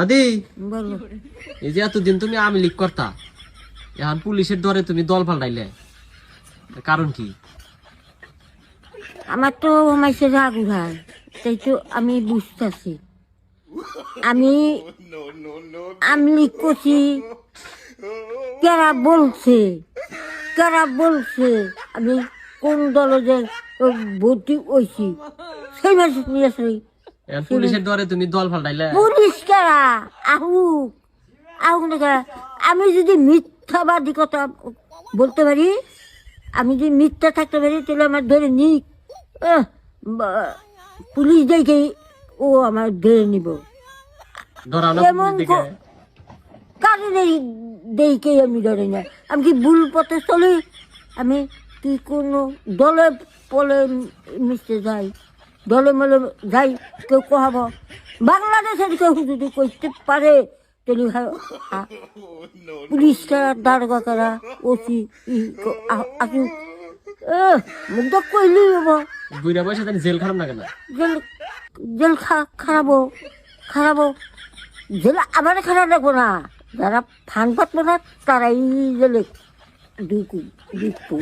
দাদি বলো এই যে এতদিন তুমি আওয়ামী লীগ করতা, এখন পুলিশের ডরে তুমি দল পাল্টাইলে, কারণ কি? আমার তো মাইসে রাগ উঠায়, তাই তো আমি বুঝতেছি। আমি আমলি করছি, কারা বলছে আমি কোন দলে যে ভর্তি হয়েছি, সেই মাস নিয়ে আসি। এখন পুলিশের ডরে তুমি দল পাল্টাইলে? পুলিশ কারা আহুক না কারা? আমি যদি মিথ্যাবাদী কথা বলতে পারি, আমি যদি মিথ্যা থাকতে পারি, তাহলে আমার ধরে নিক, পুলিশ দেখে ও আমার ধরে নিব। এমন কারণে দেখে আমি ধরে না। আমি কি ভুল পথে চলি? আমি কি কোনো দলে পলে মিশতে যাই, দলে মলে যাই, কেউ কহাব বাংলাদেশের কেউ যদি করতে পারে, তাহলে পুলিশ কারা, দারোগা কারা, ওসি আসুক, মুখ কইলেই হবো। বুড়া বয়সে জেল খারাপ না কেন? জেল খারাপ জেল আবার খারাপ রাখবো না। যারা ফান পাতবো না তারাই জেলে ঢুকবো।